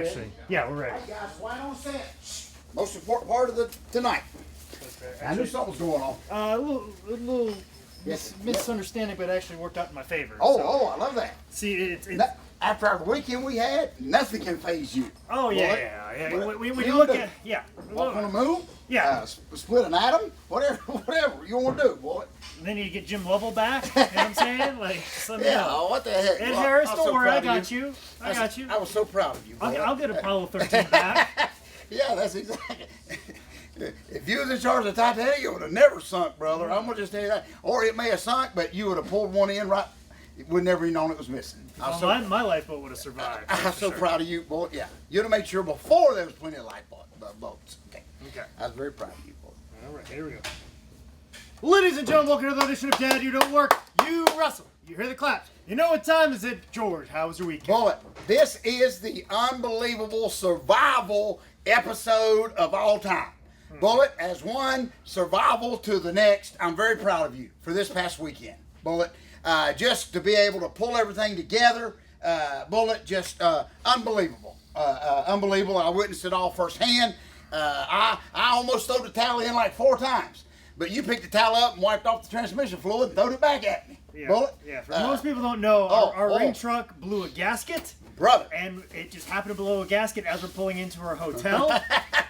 actually. Yeah, we're ready. Hey guys, right on set. Most important part of the tonight. I knew something was going on. A little misunderstanding, but it actually worked out in my favor. Oh, I love that. See, it's after the weekend we had, nothing can phase you. oh yeah. When you look at walk on the moon. Yeah. Split an atom. Whatever you want to do, boy. And then you get Jim Lovell back. You know what I'm saying? Like, What the heck? Ed Harris, don't worry, I got you. I got you. I was so proud of you. I'll get Apollo 13 back. Yeah, that's exactly. If you was in charge of the Titanic, it would have never sunk, brother. I'm gonna just tell you that. Or it may have sunk, but you would have pulled one in right. We'd never even known it was missing. My lifeboat would have survived. I'm so proud of you, boy. Yeah, you'd have made sure before there was plenty of boats. Okay. I was very proud of you, boy. All right, here we go. Ladies and gentlemen, welcome to the edition of Dad, You Don't Work, You Wrestle. You hear the claps. You know what time is it, George? How was your weekend? Boy, this is the unbelievable survival episode of all time. Bullet, as one survival to the next, I'm very proud of you for this past weekend. Bullet, just to be able to pull everything together, Bullet, just unbelievable. Unbelievable. I witnessed it all firsthand. I almost threw the towel in like 4 times. But you picked the towel up and wiped off the transmission fluid and threw it back at me. Yeah. Bullet. Yeah, for most people don't know, our ring truck blew a gasket. Brother. And it just happened to blow a gasket as we're pulling into our hotel,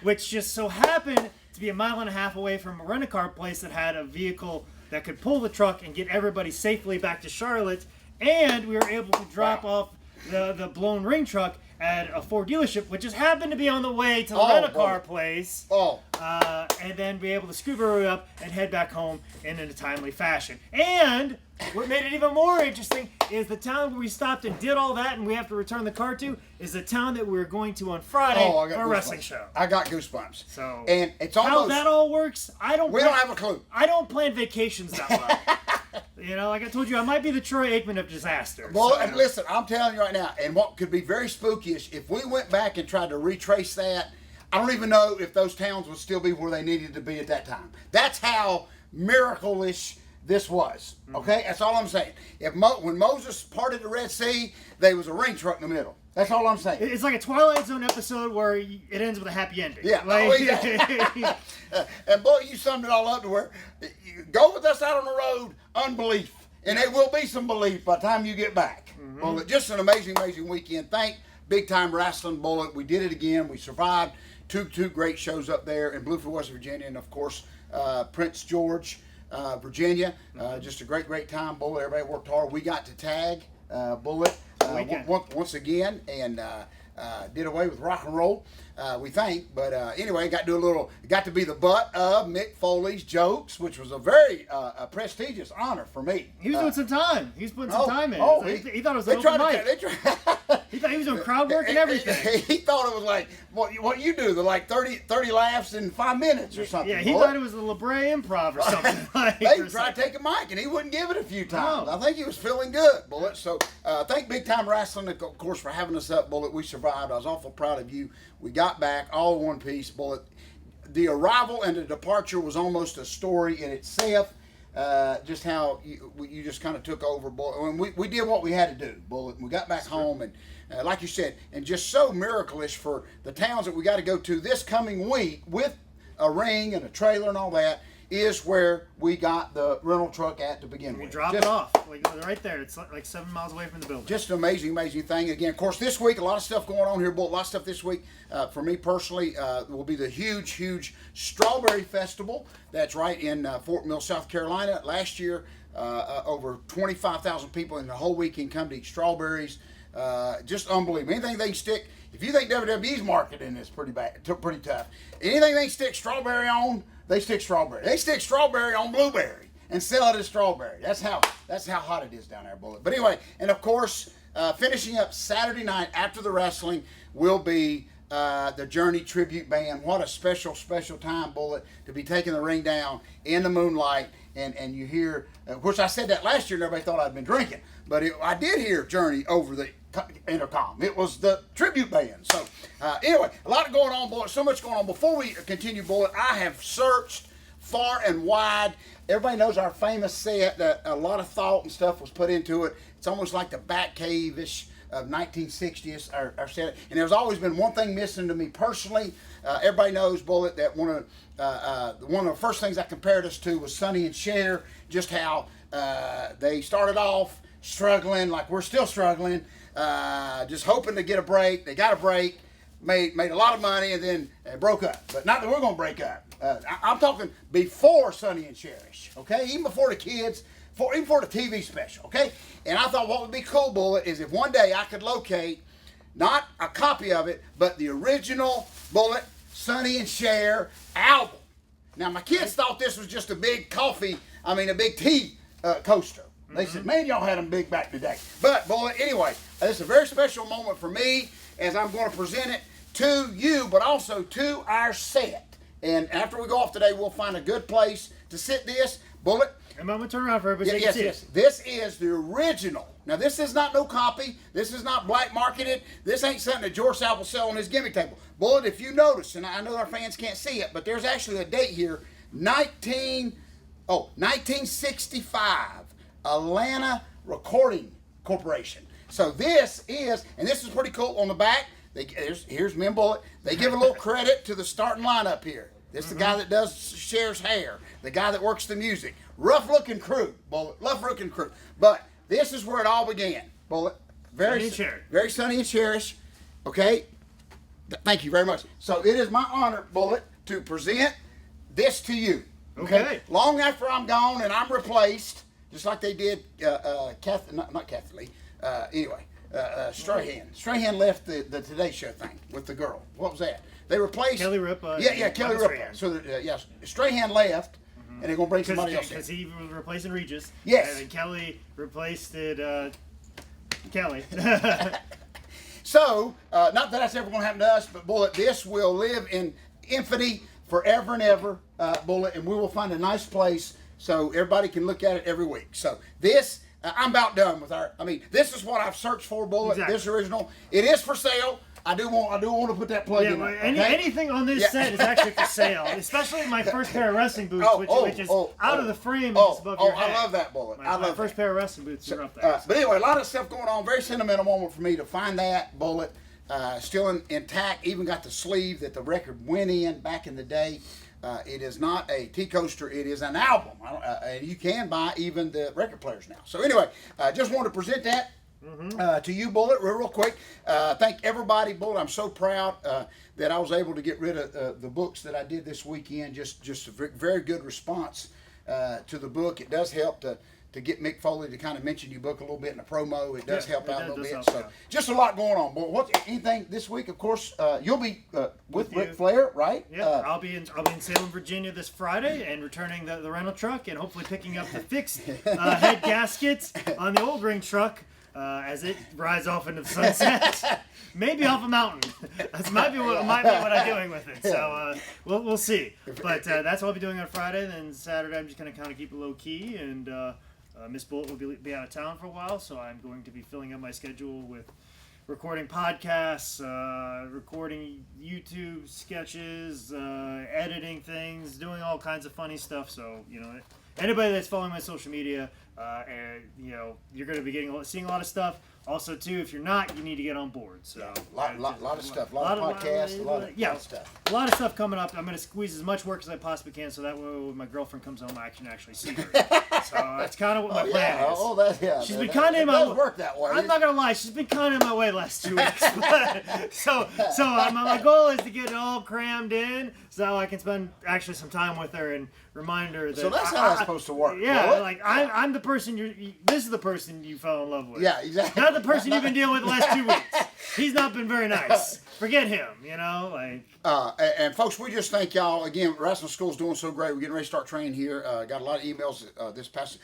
which just so happened to be a mile and a half away from a rent-a-car place that had a vehicle that could pull the truck and get everybody safely back to Charlotte. And we were able to drop off the blown ring truck at a Ford dealership, which just happened to be on the way to the rent-a-car place. And then be able to scuba up and head back home in a timely fashion. And what made it even more interesting is the town where we stopped and did all that and we have to return the car to is the town that we're going to on Friday for a wrestling show. I got goosebumps. So, and it's almost, how that all works, we don't have a clue. I don't plan vacations that well. You know, like I told you, I might be the Troy Aikman of disaster. Well, and listen, I'm telling you right now, and what could be very spookyish, if we went back and tried to retrace that, I don't even know if those towns would still be where they needed to be at that time. That's how miracle-ish this was. Okay? That's all I'm saying. When Moses parted the Red Sea, there was a ring truck in the middle. That's all I'm saying. It's like a Twilight Zone episode where it ends with a happy ending. Yeah. Like, and boy, you summed it all up to where you go with us out on the road, unbelief. And there will be some belief by the time you get back. Well, just an amazing, amazing weekend. Thank Big Time Wrestling, Bullet. We did it again. We survived two great shows up there in Bluefield, West Virginia, and of course, Prince George, Virginia. Just a great time, Bullet. Everybody worked hard. We got to tag Bullet once again and did away with rock and roll. We think, but anyway, got to be the butt of Mick Foley's jokes, which was a very prestigious honor for me. He was doing some time. He was putting some time in. He thought it was an open mic. He thought he was doing crowd work and everything. He thought it was like what you do, like 30 laughs in 5 minutes or something. Yeah, he thought it was the La Brea Improv or something. They tried to take a mic and he wouldn't give it a few times. No. I think he was feeling good, Bullet. So thank Big Time Wrestling, of course, for having us up, Bullet. We survived. I was awful proud of you. We got back all in one piece, Bullet. The arrival and the departure was almost a story in itself. Just how you just kind of took over, Bullet. And we did what we had to do, Bullet. And we got back home, and like you said, and just so miraculous for the towns that we got to go to this coming week with a ring and a trailer and all that is where we got the rental truck at to begin with. We dropped it off, like right there. It's like 7 miles away from the building. Just an amazing, amazing thing. Again, of course, this week, a lot of stuff going on here, Bull. A lot of stuff this week. For me personally, will be the huge Strawberry Festival. That's right in Fort Mill, South Carolina. Last year, over 25,000 people in the whole weekend come to eat strawberries. Just unbelievable. Anything they can stick. If you think WWE's marketing is pretty tough. Anything they stick strawberry on, they stick strawberry. They stick strawberry on blueberry and sell it as strawberry. That's how hot it is down there, Bullet. But anyway, and of course, finishing up Saturday night after the wrestling will be the Journey tribute band. What a special time, Bullet, to be taking the ring down in the moonlight. And you hear, of course, I said that last year and everybody thought I'd been drinking. But I did hear Journey over the intercom. It was the tribute band. So anyway, a lot going on, Bullet. So much going on. Before we continue, Bullet, I have searched far and wide. Everybody knows our famous set that a lot of thought and stuff was put into it. It's almost like the Batcave-ish of 1960s are set. And there's always been one thing missing to me personally. Everybody knows, Bullet, that one of the first things I compared us to was Sonny and Cher, just how they started off struggling like we're still struggling, just hoping to get a break. They got a break, made a lot of money, and then broke up. But not that we're going to break up. I'm talking before Sonny and Cherish, okay? Even before the kids, even before the TV special, okay? And I thought what would be cool, Bullet, is if one day I could locate not a copy of it, but the original Bullet, Sonny and Cher album. Now, my kids thought this was just a big tea coaster. They said, man, y'all had them big back in the day. But, Bullet, anyway, this is a very special moment for me as I'm going to present it to you, but also to our set. And after we go off today, we'll find a good place to sit this. Bullet. I'm going to turn around for everybody. Yes. This is the original. Now, this is not no copy. This is not black marketed. This ain't something that George South will sell on his gimmick table. Bullet, if you notice, and I know our fans can't see it, but there's actually a date here, 1965, Atlanta Recording Corporation. So this is pretty cool on the back. Here's me and Bullet. They give a little credit to the starting lineup here. This is the guy that does Cher's hair, the guy that works the music. Rough-looking crew, Bullet. Rough-looking crew. But this is where it all began, Bullet. Very Sonny and Cherish. Okay? Thank you very much. So it is my honor, Bullet, to present this to you. Okay? Long after I'm gone and I'm replaced, just like they did, not Kathy Lee. Anyway. Strahan. Strahan left the Today Show thing with the girl. What was that? They replaced Kelly Ripa. Kelly Ripa. So Strahan left, and they're gonna bring somebody else in. Because he was replacing Regis. Yes. And then Kelly replaced Kelly. So, not that that's ever gonna happen to us, but Bullet, this will live in infamy forever and ever, Bullet, and we will find a nice place so everybody can look at it every week. So this. I'm about done with this is what I've searched for, Bullet. Exactly. This original. It is for sale. I do want to put that plug in there. Anything on this set is actually for sale, especially my first pair of wrestling boots, which is out of the frame and it's above your head. I love that, Bullet. My first pair of wrestling boots are up there. But anyway, a lot of stuff going on. Very sentimental moment for me to find that, Bullet. Still intact. Even got the sleeve that the record went in back in the day. It is not a tea coaster. It is an album. And you can buy even the record players now. So anyway, just wanted to present that to you, Bullet, real quick. Thank everybody, Bullet. I'm so proud that I was able to get rid of the books that I did this weekend. Just a very good response to the book. It does help to get Mick Foley to kind of mention your book a little bit in the promo. It does help out a little bit. So just a lot going on. But anything this week? Of course, you'll be with Ric Flair, right? Yeah, I'll be in Salem, Virginia this Friday, and returning the rental truck, and hopefully picking up the fixed head gaskets on the old ring truck as it rides off into the sunset. Maybe off a mountain. That might be what I'm doing with it. So we'll see. But that's what I'll be doing on Friday. Then Saturday, I'm just going to kind of keep it low key, and Miss Bullet will be out of town for a while, so I'm going to be filling up my schedule with recording podcasts, recording YouTube sketches, editing things, doing all kinds of funny stuff. So, anybody that's following my social media, you're going to be seeing a lot of stuff. Also, too, if you're not, you need to get on board. So, a lot of stuff, a lot of podcasts, a lot of stuff. A lot of stuff coming up. I'm going to squeeze as much work as I possibly can, so that way when my girlfriend comes home, I can actually see her. So that's kind of what my plan is. She's been kind of in my way. Work that way. I'm not going to lie, she's been kind of in my way the last 2 weeks. so my goal is to get it all crammed in, so I can spend actually some time with her and remind her that. So that's how that's supposed to work. Yeah, like I'm the person this is the person you fell in love with. Yeah, exactly. Not the person you've been dealing with the last 2 weeks. He's not been very nice. Forget him, And folks, we just thank y'all again. Wrestling School's doing so great. We're getting ready to start training here. Got a lot of emails this past.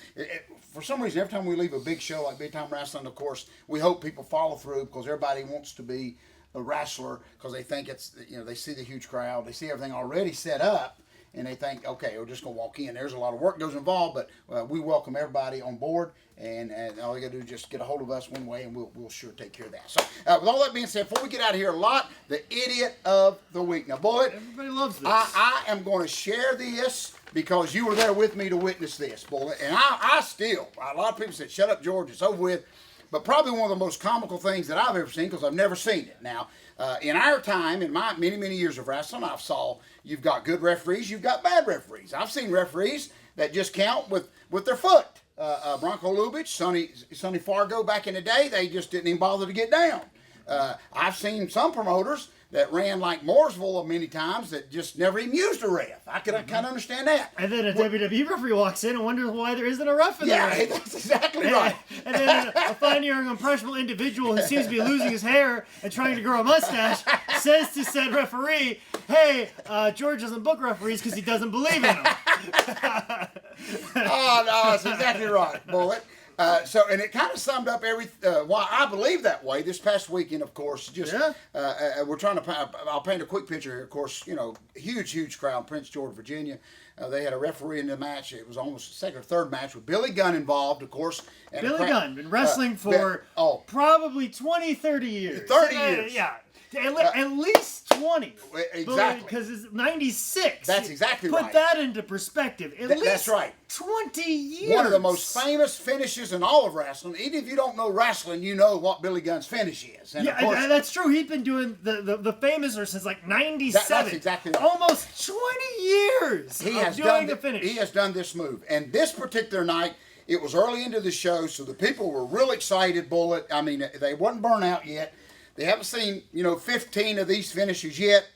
For some reason, every time we leave a big show like Big Time Wrestling, of course, we hope people follow through because everybody wants to be a wrestler because they think it's they see the huge crowd, they see everything already set up. And they think, okay, we're just going to walk in. There's a lot of work goes involved, but we welcome everybody on board. And all you got to do is just get a hold of us one way, and we'll sure take care of that. So, with all that being said, before we get out of here, the idiot of the week. Now, Bullet, everybody loves this. I am going to share this because you were there with me to witness this, Bullet. And a lot of people said, shut up, George, it's over with. but probably one of the most comical things that I've ever seen, because I've never seen it. Now, in our time, in my many years of wrestling, you've got good referees, you've got bad referees. I've seen referees that just count with their foot. Bronco Lubitsch, Sonny Fargo back in the day, they just didn't even bother to get down. I've seen some promoters that ran like Mooresville many times that just never even used a ref. I kind of understand that. And then a WWE referee walks in and wonders why there isn't a ref in there. Yeah, that's exactly right. And then a fine-young, impressionable individual who seems to be losing his hair and trying to grow a mustache says to said referee, hey, George doesn't book referees because he doesn't believe in them. Oh, no, that's exactly right, Bullet. And it kind of summed up why I believe that way. This past weekend, of course, we're trying to. I'll paint a quick picture here. Of course, huge crowd in Prince George, Virginia. They had a referee in the match. It was almost the second or third match with Billy Gunn involved, of course. And Billy Gunn been wrestling for probably 20, 30 years. 30 years. Yeah. At least 20. Exactly. Because it's 96. That's exactly right. Put that into perspective. At least that's right. 20 years. One of the most famous finishes in all of wrestling. Even if you don't know wrestling, you know what Billy Gunn's finish is. And yeah, of course, that's true. He's been doing the famous since like 97. That's exactly right. Almost 20 years he has doing the finish. He has done this move. And this particular night, it was early into the show, so the people were real excited, Bullet. I mean, they wasn't burnt out yet. They haven't seen, 15 of these finishes yet.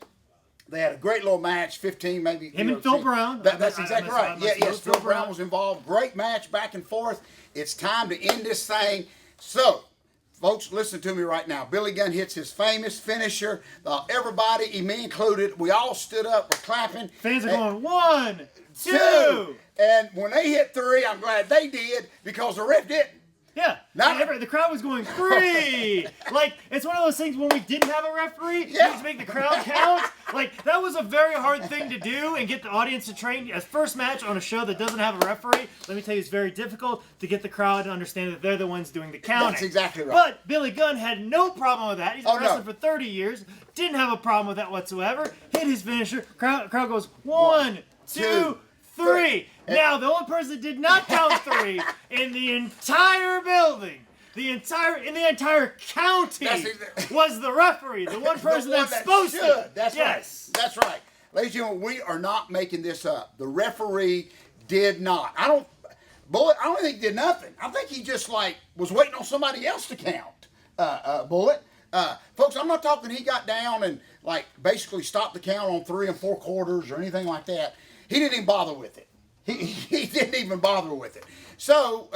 They had a great little match, 15 maybe. Him and Phil Brown. That's exactly right. Yes, Phil Brown was involved. Great match, back and forth. It's time to end this thing. So, folks, listen to me right now. Billy Gunn hits his famous finisher. Everybody, me included, we all stood up, we're clapping. Fans are going, 1, 2. And when they hit 3, I'm glad they did, because the ref didn't. Yeah, the crowd was going 3. Like, it's one of those things when we didn't have a referee, you had to make the crowd count. Like, that was a very hard thing to do and get the audience to train. As first match on a show that doesn't have a referee, let me tell you, it's very difficult to get the crowd to understand that they're the ones doing the counting. That's exactly right. But Billy Gunn had no problem with that. He's been wrestling for 30 years, didn't have a problem with that whatsoever. Hit his finisher, crowd goes 1, 2, 3. Now, the only person that did not count 3 in the entire building, in the entire county, was the referee, the one person that's supposed to. That's right. That's right. Ladies and gentlemen, we are not making this up. The referee did not. Bullet, I don't think he did nothing. I think he just, was waiting on somebody else to count, Bullet. Folks, I'm not talking he got down and, basically stopped the count on 3 4/4 or anything like that. He didn't even bother with it. He didn't even bother with it. So,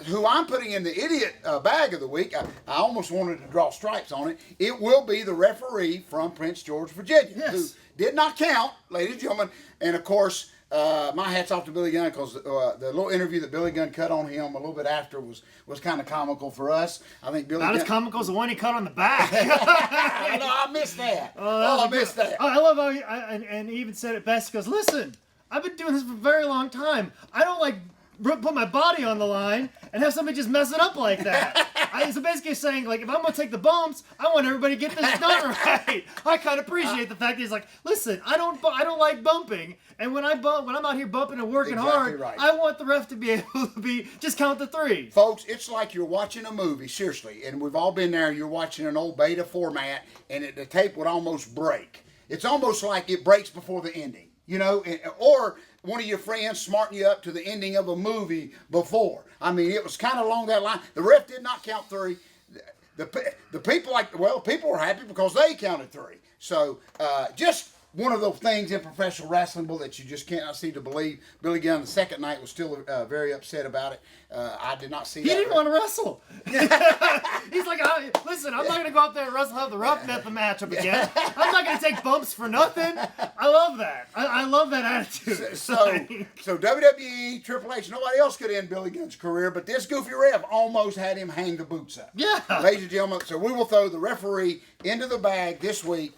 who I'm putting in the idiot bag of the week, I almost wanted to draw stripes on it. It will be the referee from Prince George, Virginia, who did not count, ladies and gentlemen. And, of course, my hat's off to Billy Gunn, because the little interview that Billy Gunn cut on him a little bit after was kind of comical for us. I think Billy Not as comical as the one he cut on the back. No, I missed that. I missed that. I love how and he even said it best. He goes, listen, I've been doing this for a very long time. I don't put my body on the line and have somebody just mess it up like that. So basically saying, if I'm going to take the bumps, I want everybody to get this done right. I kind of appreciate the fact that he's like, listen, I don't like bumping. And when I'm out here bumping and working hard, I want the ref to be able to just count the 3. Folks, it's like you're watching a movie, seriously. And we've all been there. You're watching an old beta format, and the tape would almost break. It's almost like it breaks before the ending. Or one of your friends smarten you up to the ending of a movie before. I mean, it was kind of along that line. The ref did not count 3. The people people were happy because they counted 3. So, just one of those things in professional wrestling that you just cannot seem to believe. Billy Gunn the second night was still very upset about it. I did not see that. He didn't want to wrestle. He's like, listen, I'm not going to go out there and wrestle, have the roughneck the match up again. I'm not going to take bumps for nothing. I love that. I love that attitude. So WWE, Triple H, nobody else could end Billy Gunn's career, but this goofy ref almost had him hang the boots up. Yeah. Ladies and gentlemen, so we will throw the referee into the bag this week.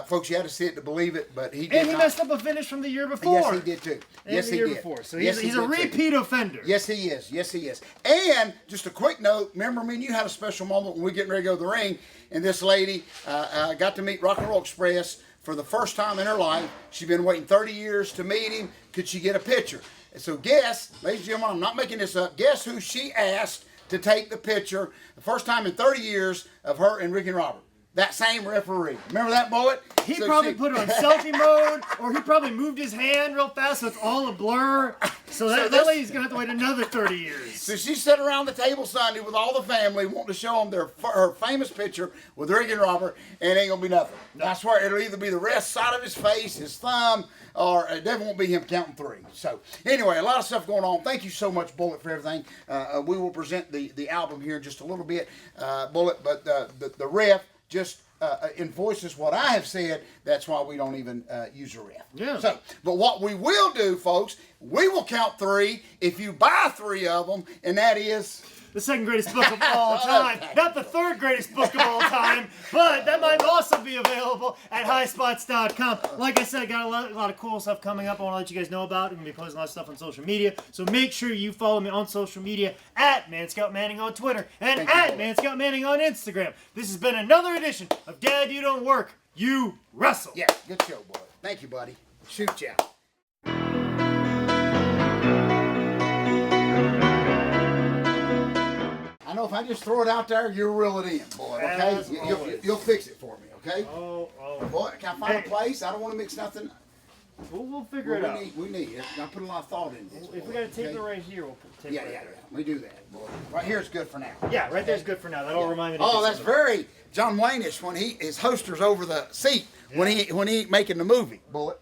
Folks, you had to see it to believe it, but he did And he messed up a finish from the year before. Yes, he did too. Yes, he did. Before. So he's a repeat offender. Yes, he is. Yes, he is. And just a quick note, remember me and you had a special moment when we getting ready to go to the ring, and this lady got to meet Rock and Roll Express for the first time in her life. She'd been waiting 30 years to meet him. Could she get a picture? And so guess, ladies and gentlemen, I'm not making this up, guess who she asked to take the picture. The first time in 30 years of her and Ricky and Robert. That same referee. Remember that, Bullet? He probably put it on selfie mode, or he probably moved his hand real fast so it's all a blur. So that lady's going to have to wait another 30 years. So she sat around the table Sunday with all the family wanting to show them her famous picture with Ricky and Robert, and it ain't going to be nothing. No. I swear it'll either be the rest side of his face, his thumb, or it definitely won't be him counting 3. So anyway, a lot of stuff going on. Thank you so much, Bullet, for everything. We will present the album here in just a little bit, Bullet, but the ref just enforces what I have said. That's why we don't even use a ref. Yeah. So, but what we will do, folks, we will count 3 if you buy 3 of them, and that is the second greatest book of all time. Not the third greatest book of all time, but that might also be available at highspots.com. Like I said, I got a lot of cool stuff coming up I want to let you guys know about. I'm going to be posting a lot of stuff on social media. So make sure you follow me on social media at ManScoutManning on Twitter and at ManScoutManning on Instagram. This has been another edition of Dad, You Don't Work, You Wrestle. Yeah, good show, boy. Thank you, buddy. Shoot ya. I know if I just throw it out there, you'll reel it in, boy, okay? You'll fix it for me, okay? Oh. Boy, can I find a place? I don't want to mix nothing. We'll figure it out. We need it. I put a lot of thought into this. If we got to tape it right here, we'll tape it right there. We do that, boy. Right here's good for now. Yeah, right there's good for now. That'll remind me to Oh, that's very John Wayne-ish when his holster's over the seat when he ain't making the movie, Bullet.